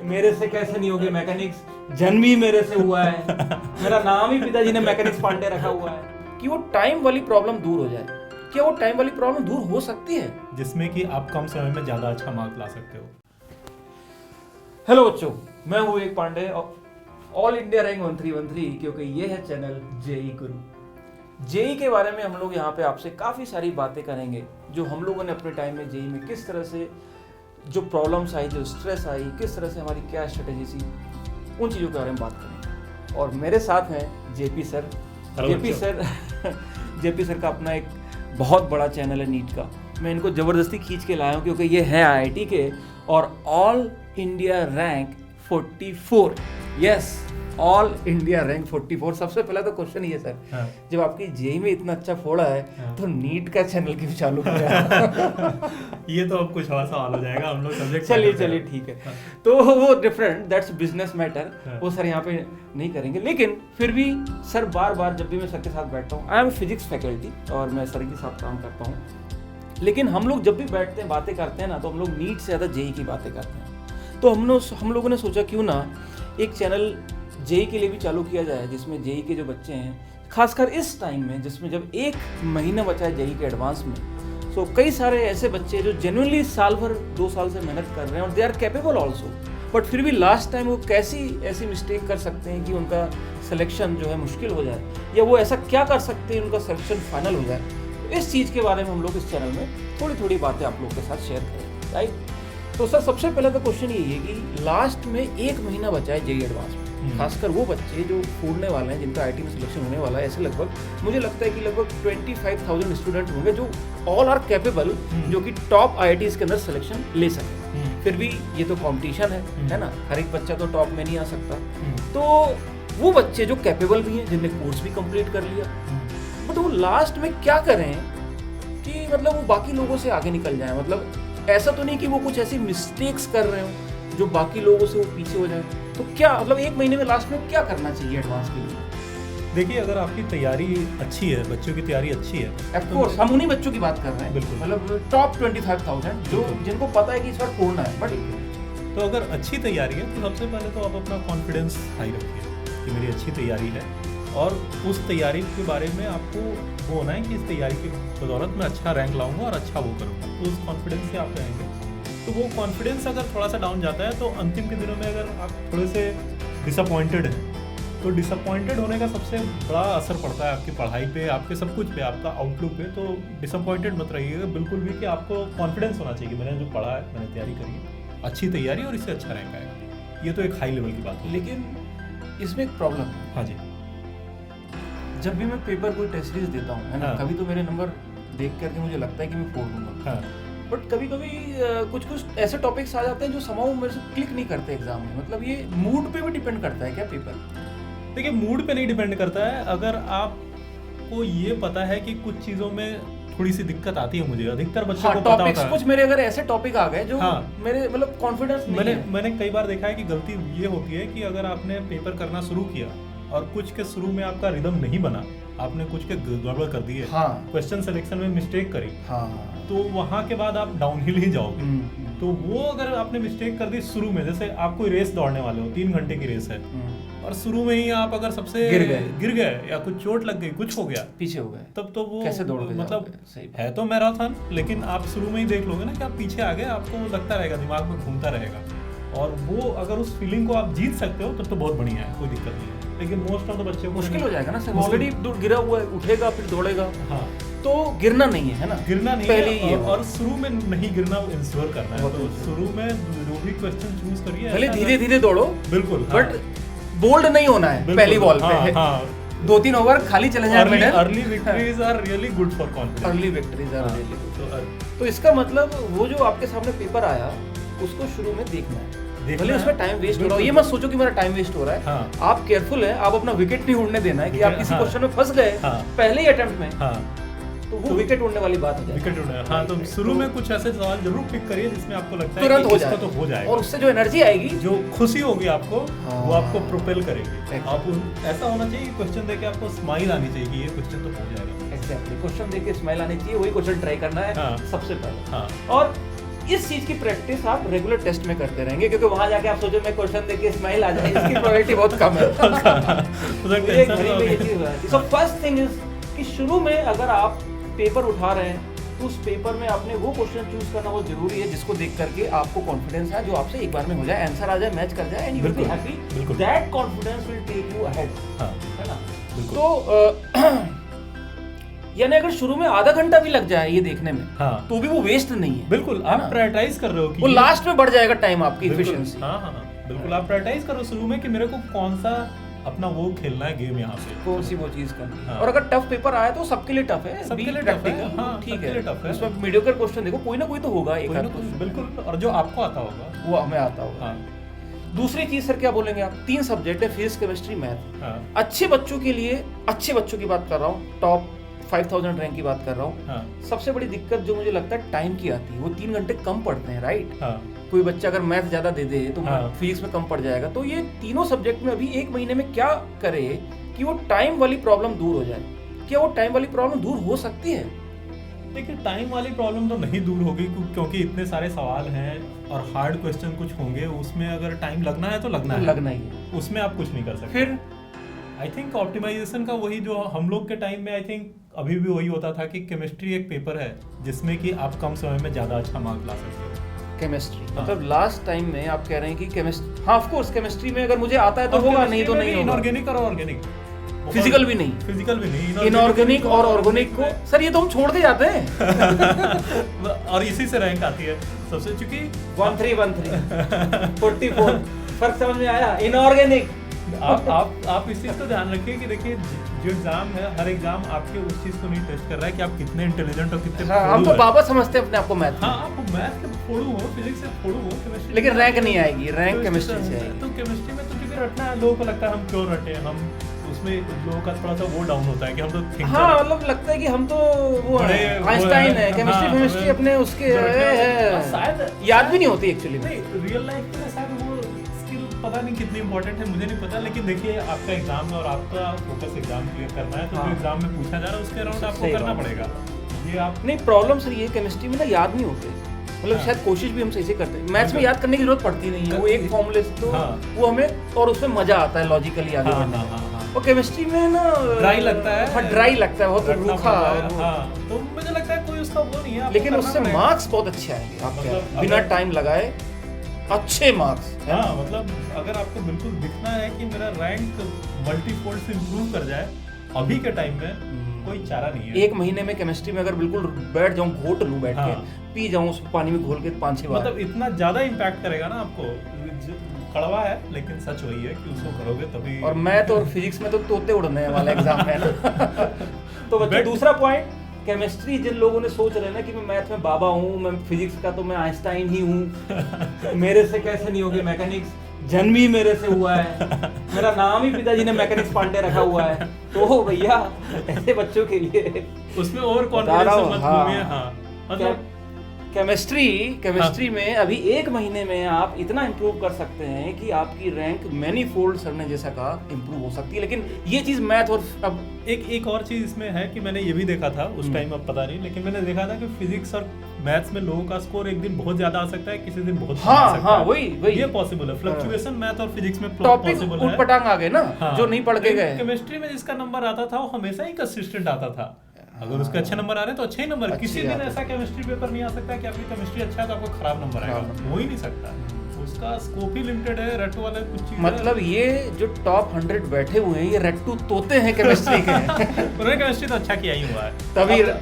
मेरे से कैसे नहीं होगी मैकेनिक्स, जन्म ही मेरे से हुआ है, मेरा नाम ही पिताजी ने मैकेनिक्स पांडे रखा हुआ है। कि वो टाइम वाली प्रॉब्लम दूर हो जाए, क्या वो टाइम वाली प्रॉब्लम दूर हो सकती है जिसमें कि आप कम समय में ज्यादा अच्छा मार्क ला सकते हो। हेलो बच्चों, मैं हूँ एक पांडे, ऑल इंडिया रैंक 1313, क्योंकि ये है चैनल जेई गुरु। जेई के बारे में हम लोग यहाँ पे आपसे काफ़ी सारी बातें करेंगे, जो हम लोगों ने अपने टाइम में जेई में किस तरह से जो प्रॉब्लम्स आई, जो स्ट्रेस आई, किस तरह से हमारी क्या स्ट्रेटेजी थी, उन चीज़ों के बारे में बात करेंगे। और मेरे साथ हैं जेपी सर। जेपी सर का अपना एक बहुत बड़ा चैनल है नीट का। मैं इनको ज़बरदस्ती खींच के लाया हूँ क्योंकि ये है आईआईटी के और all India rank 44। Yes, all India rank 44। सबसे पहला तो क्वेश्चन ये सर, हाँ। जब आपकी जेई में इतना अच्छा फोड़ा है, हाँ। तो नीट का चैनल क्यों चालू किया? ये तो अब कुछ और सवाल हो जाएगा, हम लोग सब्जेक्ट चलिए ठीक है। तो वो डिफरेंट, दैट्स बिजनेस मैटर, हाँ। वो सर यहाँ पे नहीं करेंगे। लेकिन फिर भी सर बार जब भी मैं सर के साथ बैठता हूँ, आई एम फिजिक्स फैकल्टी और मैं सर के साथ काम करता हूँ, लेकिन हम लोग जब भी बैठते हैं बातें करते हैं ना, तो हम लोग नीट से ज़्यादा जेई की बातें करते हैं। तो हम लोगों ने सोचा क्यों ना एक चैनल जेई के लिए भी चालू किया जाए, जिसमें जेई के जो बच्चे हैं, खासकर इस टाइम में जिसमें जब 1 महीना बचा है जेई के एडवांस में, तो कई सारे ऐसे बच्चे जो जेन्युइनली साल भर 2 साल से मेहनत कर रहे हैं और they are capable also, but फिर भी लास्ट टाइम वो कैसी ऐसी मिस्टेक कर सकते हैं कि उनका सिलेक्शन जो है मुश्किल हो जाए, या वो ऐसा क्या कर सकते हैं उनका सिलेक्शन फाइनल हो जाए। तो इस चीज़ के बारे में हम लोग इस चैनल में थोड़ी बातें आप लोग के साथ शेयर करेंगे, राइट। तो सर सबसे पहले तो क्वेश्चन यही है कि लास्ट में 1 महीना बचा है जेई एडवांस में, खासकर वो बच्चे जो फोड़ने वाले हैं, जिनका आईटी में सिलेक्शन होने वाला है, ऐसे लगभग मुझे लगता है कि लगभग 25,000 स्टूडेंट होंगे जो ऑल आर कैपेबल, जो कि टॉप आईआईटीज के अंदर सिलेक्शन ले सके। फिर भी ये तो कंपटीशन है ना, हर एक बच्चा तो टॉप में नहीं आ सकता। तो वो बच्चे जो कैपेबल भी हैं, जिनने कोर्स भी कंप्लीट कर लिया, बट वो लास्ट में क्या करें कि मतलब वो बाकी लोगों से आगे निकल जाए। मतलब ऐसा तो नहीं कि वो कुछ ऐसी मिस्टेक्स कर रहे हो जो बाकी लोगों से वो पीछे हो जाए। तो क्या मतलब 1 महीने में लास्ट में क्या करना चाहिए एडवांस के लिए? देखिए, अगर आपकी तैयारी अच्छी है, बच्चों की तैयारी अच्छी है, ऑफ कोर्स हम उन्हीं बच्चों की बात कर रहे हैं, बिल्कुल, मतलब टॉप 25,000 जो जिनको पता है कि इस बार फोड़ना है। बट तो अगर अच्छी तैयारी है तो सबसे पहले तो आप अपना कॉन्फिडेंस हाई रखिए कि मेरी अच्छी तैयारी है, और उस तैयारी के बारे में आपको वो होना है कि इस तैयारी की बदौलत मैं अच्छा रैंक लाऊंगा और अच्छा वो करूँगा। तो उस कॉन्फिडेंस से आप रहेंगे। तो वो कॉन्फिडेंस अगर थोड़ा सा डाउन जाता है, तो अंतिम के दिनों में अगर आप थोड़े से डिसअपॉइंटेड हैं, तो डिसअपॉइंटेड होने का सबसे बड़ा असर पड़ता है आपकी पढ़ाई पे, आपके सब कुछ पे, आपका आउटलुक पे। तो डिसअपॉइंटेड मत रहिएगा बिल्कुल भी, कि आपको कॉन्फिडेंस होना चाहिए कि मैंने जो पढ़ा है, मैंने तैयारी करी है, अच्छी तैयारी, और इससे अच्छा रैंक आएगा। ये तो एक हाई लेवल की बात है। लेकिन इसमें एक प्रॉब्लम है। हाँ जी। जब भी मैं पेपर कोई टेस्ट सीरीज देता हूँ, है ना, हाँ। कभी तो मेरे नंबर देख करके मुझे लगता है कि मैं फोड़ दूंगा, हाँ। बट कभी कुछ ऐसे टॉपिक्स आ जाते हैं जो समाउ मेरे से क्लिक नहीं करते एग्जाम में। मतलब ये मूड पे भी डिपेंड करता है क्या पेपर? देखिए, मूड पे नहीं डिपेंड करता है। अगर आपको ये पता है कि कुछ चीज़ों में थोड़ी सी दिक्कत आती है, मुझे अधिकतर बच्चों को पता होता है। कुछ मेरे अगर ऐसे टॉपिक आ गए जो हाँ। मेरे मतलब कॉन्फिडेंस नहीं है। मैंने कई बार देखा है कि गलती ये होती है कि अगर आपने पेपर करना शुरू किया और कुछ के शुरू में आपका रिदम नहीं बना, आपने कुछ के गड़बड़ कर दिए, हाँ। क्वेश्चन सिलेक्शन में मिस्टेक करी, हाँ। तो वहाँ के बाद आप डाउनहिल ही जाओगे। तो वो अगर आपने मिस्टेक कर दी शुरू में, जैसे आप कोई रेस दौड़ने वाले हो, 3 घंटे की रेस है, और शुरू में ही आप अगर सबसे गिर गए या कुछ चोट लग गई, कुछ हो गया, पीछे हो गए, तब तो वो कैसे दौड़ मतलब है तो मैराथन, लेकिन आप शुरू में ही देख लोगे ना कि आप पीछे आ गए, आपको लगता रहेगा, दिमाग में घूमता रहेगा। और वो अगर उस फीलिंग को आप जीत सकते हो तब तो बहुत बढ़िया है, कोई दिक्कत नहीं है। लेकिन मोस्ट ऑफ द बच्चे मुश्किल हो जाएगा ना सर, ऑलरेडी गिरा हुआ है, उठेगा फिर दौड़ेगा। हाँ, तो गिरना नहीं है ना, गिरना नहीं पहले है, ये और शुरू में नहीं गिरना इंश्योर करना है। तो शुरू में जो भी क्वेश्चन चूज करिए, पहले धीरे धीरे दौड़ो, बिल्कुल, बट बोल्ड नहीं होना है पहली बॉल पे। हाँ, 2-3 ओवर खाली चले जाए। Early victories are really good for confidence. Early victories are really good. तो इसका मतलब वो जो आपके सामने पेपर आया, उसको शुरू में देखना है, भले उसमें टाइम वेस्ट हो रहा हो। ये मत सोचो कि मेरा टाइम वेस्ट हो रहा है। हाँ। आप केयरफुल है, आप अपना विकेट नहीं उड़ने देना है कि आप किसी क्वेश्चन में फंस गए पहले ही अटेम्प्ट में, तो वो विकेट उड़ने वाली बात है। विकेट उड़ने, हाँ, तो शुरू में कुछ ऐसे सवाल जरूर पिक करिए जिसमें आपको लगता है तुरंत कि इसका तो हो जाएगा, और उससे जो एनर्जी आएगी, जो खुशी होगी आपको, वो आपको प्रोपेल करेगी। आप ऐसा होना चाहिए, क्वेश्चन देके आपको स्माइल आनी चाहिए कि ये क्वेश्चन तो हो जाएगा। एग्जैक्टली, क्वेश्चन देके स्माइल आनी चाहिए, वही क्वेश्चन ट्राई करना है सबसे पहले। हाँ। और इस चीज की प्रैक्टिस आप रेगुलर टेस्ट में करते रहेंगे, क्योंकि वहां जाके आप सोचो मैं क्वेश्चन देके स्माइल आ जाए, इसकी प्रोबेबिलिटी बहुत कम है। तो ये घड़ी में ये चीज हो जाती है। सो फर्स्ट थिंग इज कि शुरू में अगर आप पेपर उठा रहे हैं तो उस पेपर में आपने वो क्वेश्चन चूज करना बहुत जरूरी है जिसको देख करके आपको कॉन्फिडेंस है, जो आपसे एक बार में हो जाए, आंसर आ जाए, मैच कर जाए, and you will be happy. That confidence will take you ahead, है ना। तो यानी अगर शुरू में आधा घंटा भी लग जाए ये देखने में, हाँ, तो भी वो वेस्ट नहीं है। बिल्कुल, आप प्रायोरिटाइज कर रहे हो कि वो लास्ट में बढ़ जाएगा टाइम आपकी एफिशिएंसी। हाँ हाँ, बिल्कुल आप प्रायोरिटाइज करो शुरू में कि मेरे को कौन सा अपना वो खेलना है गेम यहाँ पे, कौन सी वो चीज करनी है। हाँ। और अगर टफ पेपर आया तो सबके लिए टफ है, सबके लिए टफ है, हाँ, ठीक सबके लिए टफ है। है। उसमें मीडियोकर क्वेश्चन देखो, कोई ना कोई तो होगा, एक आध क्वेश्चन बिल्कुल, और जो आपको आता होगा वो हमें आता होगा। हाँ, दूसरी चीज सर क्या बोलेंगे आप, 3 सब्जेक्ट है, फिजिक्स, केमिस्ट्री, मैथ। हाँ, अच्छे बच्चों के लिए, अच्छे बच्चों की बात कर रहा हूँ, टॉप 5000 रैंक की बात कर रहा हूँ। हाँ, सबसे बड़ी दिक्कत जो मुझे लगता है टाइम की आती है, वो 3 घंटे कम पढ़ते हैं, राइट। हाँ, कोई बच्चा अगर मैथ ज्यादा दे दे तो हाँ। फिजिक्स में कम पड़ जाएगा। तो ये तीनों सब्जेक्ट में अभी 1 महीने में क्या करे कि वो टाइम वाली प्रॉब्लम दूर हो जाए। क्या वो टाइम वाली प्रॉब्लम दूर हो सकती है? देखिए टाइम वाली प्रॉब्लम तो नहीं दूर होगी क्योंकि इतने सारे सवाल हैं और हार्ड क्वेश्चन कुछ होंगे, उसमें अगर टाइम लगना है तो लगना है, लगना ही है, उसमें आप कुछ नहीं कर सकते। फिर आई थिंक ऑप्टिमाइजेशन का वही जो हम लोग के टाइम में आई थिंक अभी भी वही होता था कि केमिस्ट्री एक पेपर है जिसमें कि आप कम समय में ज़्यादा अच्छा मार्क ला सकते हो। केमिस्ट्री हाँ। मतलब लास्ट टाइम में आप कह रहे हैं कि केमिस्ट्री, हाँ ऑफ कोर्स केमिस्ट्री में अगर मुझे आता है तो होगा, नहीं तो नहीं होगा। इनऑर्गेनिक और ऑर्गेनिक, फिजिकल भी नहीं, फिजिकल भी नहीं, इनऑर्गेनिक और ऑर्गेनिक को सर ये तो हम छोड़ते जाते हैं। और इसी से रैंक आती है सबसे, चूंकि 1313 44 फर्क समझ में आया। इनऑर्गेनिक आप इस चीज को ध्यान रखिए कि देखिए जो एग्जाम है, हर एग्जाम आपके उस चीज को नहीं टेस्ट कर रहा है कि आप कितने इंटेलिजेंट और कितने हाँ, हम तो बाबा समझते हैं अपने आप को मैथ में। हाँ, आप मैथ के फोड़ू हो, फिजिक्स से फोड़ू हो, केमिस्ट्री, लेकिन रैंक नहीं आएगी, रैंक केमिस्ट्री से आएगी। तो केमिस्ट्री में तो क्योंकि रटना है, लोगों को लगता है हम क्यों रटे, हम उसमें लोगों का थोड़ा सा वो डाउन होता है कि हम तो थिंकर, हाँ मतलब लगता है कि हम तो वो आइंस्टाइन है, केमिस्ट्री केमिस्ट्री अपने उसके शायद याद भी नहीं होती एक्चुअली में। रियल लाइफ में शायद वो स्किल पता नहीं कितनी इंपॉर्टेंट है, मुझे नहीं पता। लेकिन देखिए आपका एग्जाम है और आपका फोकस एग्जाम क्लियर करना है, तो जो एग्जाम में पूछा जा रहा है उसके अराउंड आपको करना पड़ेगा। ये आप नहीं, प्रॉब्लम सर ये केमिस्ट्री में ना याद नहीं होते, मतलब शायद कोशिश भी हम सही से करते हैं। मैथ्स में याद करने की जरूरत पड़ती नहीं है, वो एक फॉर्मूले से तो वो हमें, और उसमें मजा आता है लॉजिकली आगे बढ़ने में। और केमिस्ट्री में ना ड्राई लगता है, हाँ ड्राई लगता है, बहुत रूखा। तो मुझे लगता है कोई उसका वो नहीं है, लेकिन उससे मार्क्स बहुत अच्छे आएंगे आपके, बिना टाइम लगाए अच्छे मार्क्स। हाँ, मतलब अगर आपको बिल्कुल दिखना है कि मेरा रैंक मल्टीफोल्ड से इंप्रूव कर जाए अभी के टाइम में, कोई चारा नहीं है। 1 महीने में केमिस्ट्री में अगर बिल्कुल बैठ जाऊं, घोट लूं बैठ के, पी जाऊं उसको पानी में घोल के 5-6 बार, मतलब इतना ज्यादा इम्पैक्ट करेगा ना आपको। कड़वा है लेकिन सच वही है कि उसको करोगे तभी। और मैथ और फिजिक्स में तो तोते उड़ने वाला एग्जाम है ना। तो बच्चों दूसरा पॉइंट, केमिस्ट्री जिन लोगों ने सोच रहे हैं ना कि मैं मैथ में बाबा हूँ, मैं फिजिक्स का तो मैं आइंस्टाइन ही हूँ, मेरे से कैसे नहीं होगी मैकेनिक्स, जन्म ही मेरे से हुआ है, मेरा नाम ही पिताजी ने मैकेनिक्स पांडे रखा हुआ है, तो भैया ऐसे बच्चों के लिए उसमें ओवर कॉन्फिडेंस मत घूमिए। हाँ, मतलब केमिस्ट्री में अभी 1 महीने में आप इतना इंप्रूव कर सकते हैं कि आपकी रैंक मैनीफोल्ड सर ने जैसा कहा इंप्रूव हो सकती है। लेकिन ये चीज मैथ और अब एक और चीज इसमें है कि मैंने ये भी देखा था उस टाइम, अब पता नहीं, लेकिन मैंने देखा था कि फिजिक्स और मैथ्स में लोगों का स्कोर एक दिन बहुत ज्यादा आ सकता है, किसी दिन बहुत हाँ, हाँ, वही ये पॉसिबल है। फ्लक्चुएशन मैथ और फिजिक्स में टॉपिक पॉसिबल है, उठपटांग आ गए ना, जो नहीं पढ़ के गए। केमिस्ट्री में जिसका नंबर आता था वो हमेशा ही कंसिस्टेंट आता था। अगर उसके अच्छे नंबर आ रहे हैं तो अच्छे ही नंबर, किसी दिन ऐसा केमिस्ट्री पेपर नहीं आ सकता कि आपकी केमिस्ट्री अच्छा है तो आपको खराब नंबर आएगा, हो ही नहीं सकता। उसका स्कोप ही लिमिटेड है, रट्टू वाले कुछ चीज़। मतलब ये जो टॉप 100 बैठे हुए हैं ये रट्टू तोते हैं केमिस्ट्री के। उन्होंने केमिस्ट्री तो अच्छा किया ही हुआ है,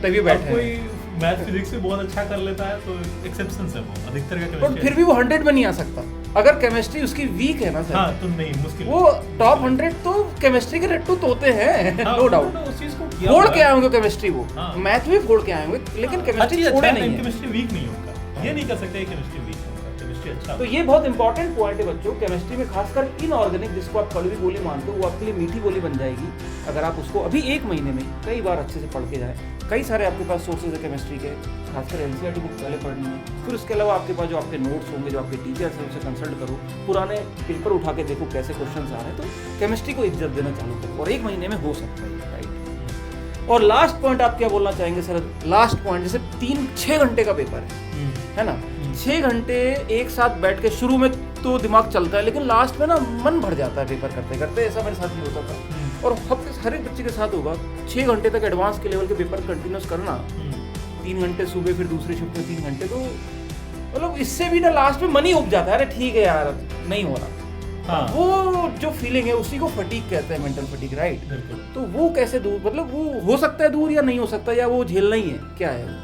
तभी बैठे। कोई मैथ फिजिक्स भी बहुत अच्छा कर लेता है तो एक्सेप्शन है, वो अधिकतर का पर केमिस्ट्री फिर भी वो 100 में नहीं आ सकता अगर केमिस्ट्री उसकी वीक है ना सर। हाँ, तो नहीं, मुश्किल। वो टॉप 100 तो केमिस्ट्री के रट्टू तोते हैं, नो डाउट। उस चीज को फोड़ के आए होंगे केमिस्ट्री, वो हाँ। मैथ भी फोड़ के आए होंगे, लेकिन केमिस्ट्री छोड़े नहीं है। केमिस्ट्री वीक नहीं होगा, ये नहीं कर सकते केमिस्ट्री वीक होगा, केमिस्ट्री अच्छा। तो ये बहुत इंपॉर्टेंट पॉइंट है बच्चों, केमिस्ट्री में खासकर इनऑर्गेनिक, जिसको आप कड़वी बोली मानते हो, वो आपके लिए मीठी बोली बन जाएगी अगर आप उसको अभी 1 महीने में कई बार अच्छे से पढ़ के जाएं। कई सारे आपके पास सोर्सेज है केमिस्ट्री के, खासकर एनसीईआरटी बुक पहले पढ़नी है, फिर उसके अलावा आपके पास जो आपके नोट्स होंगे, जो आपके टीचर्स हैं, उनसे कंसल्ट करो, पुराने पेपर उठा के देखो कैसे क्वेश्चंस आ रहे हैं, तो केमिस्ट्री को इज्जत देना चालू करो, और 1 महीने में हो सकता है, राइट। और लास्ट पॉइंट आप क्या बोलना चाहेंगे सर? लास्ट पॉइंट, जैसे 3-6 घंटे का पेपर है ना, 6 घंटे एक साथ बैठ के शुरू में तो दिमाग चलता है, लेकिन लास्ट में ना मन भर जाता है पेपर करते करते। ऐसा मेरे साथ भी होता था, और हर एक बच्चे के साथ होगा। 6 घंटे तक एडवांस के लेवल के पेपर कंटिन्यूस करना, 3 घंटे सुबह, फिर दूसरी शिफ्ट में 3 घंटे, तो मतलब इससे भी ना लास्ट में मन ही उब जाता है, अरे ठीक है यार नहीं हो रहा। हाँ। वो जो फीलिंग है उसी को फटीग कहते हैं, मेंटल फटीग, राइट। तो वो कैसे दूर, मतलब वो हो सकता है दूर या नहीं हो सकता, या वो झेलना ही है, क्या है वो?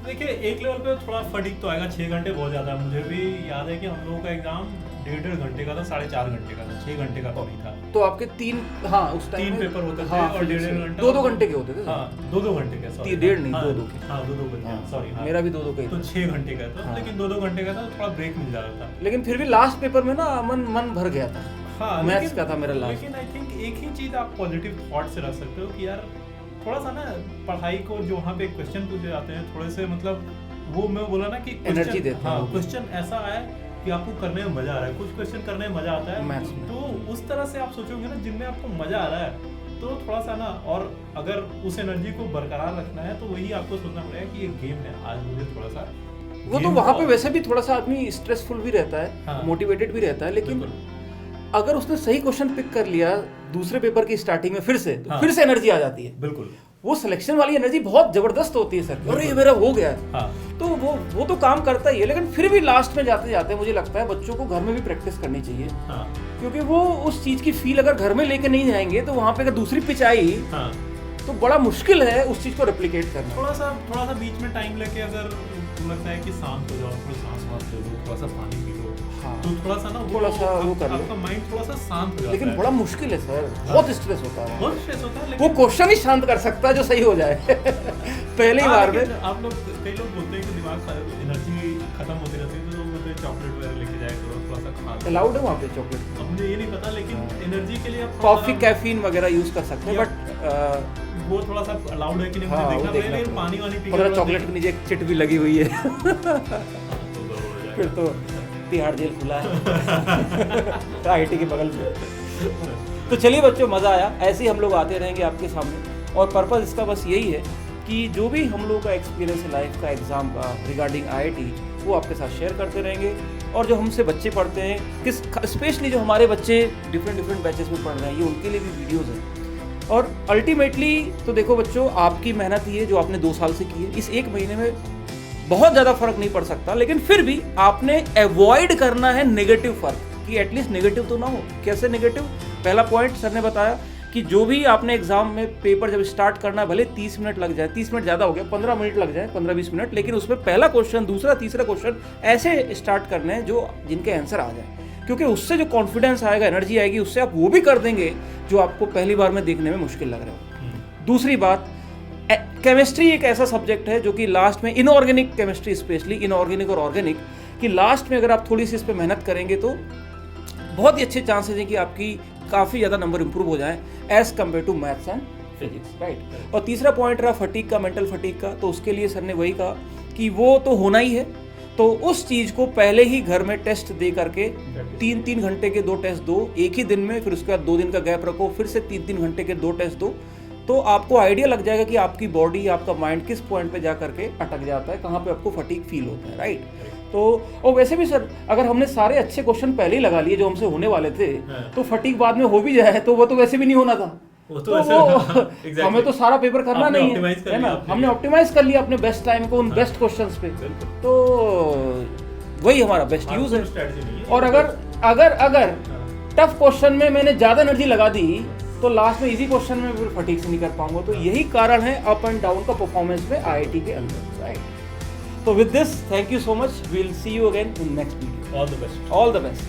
देखिए एक लेवल पे थोड़ा फटीग तो आएगा। 6 घंटे बहुत ज़्यादा है। मुझे भी याद है कि हम लोगों का एग्जाम 1.5 घंटे का था, 4.5 घंटे का था, 6 घंटे का तो नहीं था। तो आपके 3, हाँ उस टाइम 3 पेपर होते थे, हाँ, और 1.5 घंटा 2-2 घंटे के होते थे। हाँ 2-2 घंटे के, सॉरी 1.5 नहीं 2-2 के। हाँ 2-2 घंटे, सॉरी मेरा भी 2-2 का ही तो था। 6 घंटे का था, हाँ। लेकिन 2-2 घंटे का था, थोड़ा ब्रेक मिल जाता था। लेकिन फिर भी लास्ट पेपर में ना मन भर गया था। हाँ मैथ्स का था मेरा लास्ट। लेकिन आई थिंक एक ही चीज़ आप पॉजिटिव थॉट से रख सकते हो कि यार थोड़ा सा ना पढ़ाई को, जो वहाँ पे क्वेश्चन पूछे जाते हैं, थोड़े से मतलब वो मैं बोला ना कि एनर्जी देते हैं। हाँ क्वेश्चन ऐसा है कि आपको करने में मजा आ रहा है। कुछ क्वेश्चन करने में मजा आता है मैथ्स में। तो उस तरह से आप सोचोगे ना, जिनमें आपको मजा आ रहा है, तो थोड़ा सा ना, और अगर उस एनर्जी को बरकरार रखना है तो वही आपको सोचना पड़ेगा कि ये गेम है, आज मुझे थोड़ा सा वो तो वहाँ पे वैसे भी थोड़ा सा आदमी स्ट्रेसफुल भी रहता है, हाँ। मोटिवेटेड भी रहता है, लेकिन बिल्कुल। अगर उसने सही क्वेश्चन पिक कर लिया दूसरे पेपर की स्टार्टिंग में फिर से, तो हाँ। फिर से एनर्जी आ जाती है। बिल्कुल वो सिलेक्शन वाली एनर्जी बहुत जबरदस्त होती है सर, अरे ये मेरा हो गया। हाँ। तो वो तो काम करता ही है, लेकिन फिर भी लास्ट में जाते जाते मुझे लगता है बच्चों को घर में भी प्रैक्टिस करनी चाहिए। हाँ। क्योंकि वो उस चीज की फील अगर घर में लेके नहीं जाएंगे तो वहाँ पे अगर दूसरी पिच आई हाँ। तो बड़ा मुश्किल है उस चीज को रेप्लिकेट करना। थोड़ा सा बीच में टाइम लेके अगर लगता है कि शांत हो जाओ, थोड़ा सांस ले लो, थोड़ा सा पानी पी लो, हाँ। तो थोड़ा सा ना थोड़ा सा वो कर लो। आपका माइंड थोड़ा सा शांत हो जाता है। लेकिन बड़ा मुश्किल है सर, बहुत स्ट्रेस होता है। बहुत स्ट्रेस होता है, वो लेकिन क्वेश्चन ही शांत कर सकता है जो सही हो जाए पहली हाँ, बार लेकिन में। आप लोग, कई लोग बोलते हैं कि दिमाग एनर्जी खत्म होती रहती है, तो लोग बोलते हैं चॉकलेट वगैरह लेके जाए करो, थोड़ा सा खा लो। अलाउड है वहाँ पे चॉकलेट? अब मुझे ये नहीं पता, लेकिन एनर्जी के लिए आप कॉफी कैफीन वगैरह यूज कर सकते हैं, बट वो थोड़ा सा अलाउड है कि नहीं हाँ, मुझे वो देखना देखना पड़ेगा। लेकिन पड़ेगा। पानी वानी पी और चॉकलेट के नीचे एक चिट भी लगी हुई है फिर तो तिहाड़ जेल खुला है आईटी के बगल में। तो चलिए बच्चों, मज़ा आया। ऐसे ही हम लोग आते रहेंगे आपके सामने, और पर्पज़ इसका बस यही है कि जो भी हम लोग का एक्सपीरियंस है लाइफ का, एग्ज़ाम का, रिगार्डिंग आईआईटी, वो आपके साथ शेयर करते रहेंगे। और जो हमसे बच्चे पढ़ते हैं, स्पेशली जो हमारे बच्चे डिफरेंट बैचेस में पढ़ रहे हैं, ये उनके लिए भी वीडियोज़ हैं। और अल्टीमेटली तो देखो बच्चों, आपकी मेहनत ही है जो आपने 2 साल से की है। इस 1 महीने में बहुत ज़्यादा फर्क नहीं पड़ सकता, लेकिन फिर भी आपने अवॉइड करना है नेगेटिव फर्क, कि एटलीस्ट नेगेटिव तो ना हो। कैसे नेगेटिव? पहला पॉइंट सर ने बताया कि जो भी आपने एग्जाम में पेपर जब स्टार्ट करना है, भले 30 मिनट लग जाए, 30 मिनट ज़्यादा हो गया, 15 मिनट लग जाए, 15-20 मिनट, लेकिन उसमें पहला क्वेश्चन, दूसरा, तीसरा क्वेश्चन ऐसे स्टार्ट करने हैं जो जिनके आंसर आ जाए, क्योंकि उससे जो कॉन्फिडेंस आएगा, एनर्जी आएगी, उससे आप वो भी कर देंगे जो आपको पहली बार में देखने में मुश्किल लग रहा हो। दूसरी बात, केमिस्ट्री एक ऐसा सब्जेक्ट है जो कि लास्ट में, इनऑर्गेनिक केमिस्ट्री स्पेशली, इनऑर्गेनिक और ऑर्गेनिक, कि लास्ट में अगर आप थोड़ी सी इस पर मेहनत करेंगे तो बहुत ही अच्छे चांसेस हैं कि आपकी काफ़ी ज़्यादा नंबर इंप्रूव हो जाएं as compared to maths and physics, right. और तीसरा पॉइंट रहा फटीग का, मेंटल फटीग का, तो उसके लिए सर ने वही कहा कि वो तो होना ही है, तो उस चीज़ को पहले ही घर में टेस्ट दे करके 3-3 घंटे के 2 टेस्ट दो एक ही दिन में, फिर उसके बाद 2 दिन का गैप रखो, फिर से 3-3 घंटे के 2 टेस्ट दो, तो आपको आइडिया लग जाएगा कि आपकी बॉडी, आपका माइंड किस पॉइंट पे जा करके अटक जाता है, कहाँ पे आपको फटीग फील होता है, राइट। तो और वैसे भी सर, अगर हमने सारे अच्छे क्वेश्चन पहले ही लगा लिए जो हमसे होने वाले थे, तो फटीग बाद में हो भी जाए तो वो तो वैसे भी नहीं होना था। exactly. हमें तो सारा पेपर करना नहीं है ना, हमने ऑप्टिमाइज कर लिया अपने बेस्ट टाइम को उन बेस्ट क्वेश्चंस पे, तो वही हमारा बेस्ट यूज है। और अगर टफ क्वेश्चन में मैंने ज्यादा एनर्जी लगा दी तो लास्ट में इजी क्वेश्चन में फिर फटीग से नहीं कर पाऊंगा। तो यही कारण है अप एंड डाउन का परफॉर्मेंस में आईआईटी के अंदर, राइट। तो with this, thank you so much, we will see you again in next video. All the best. All the best.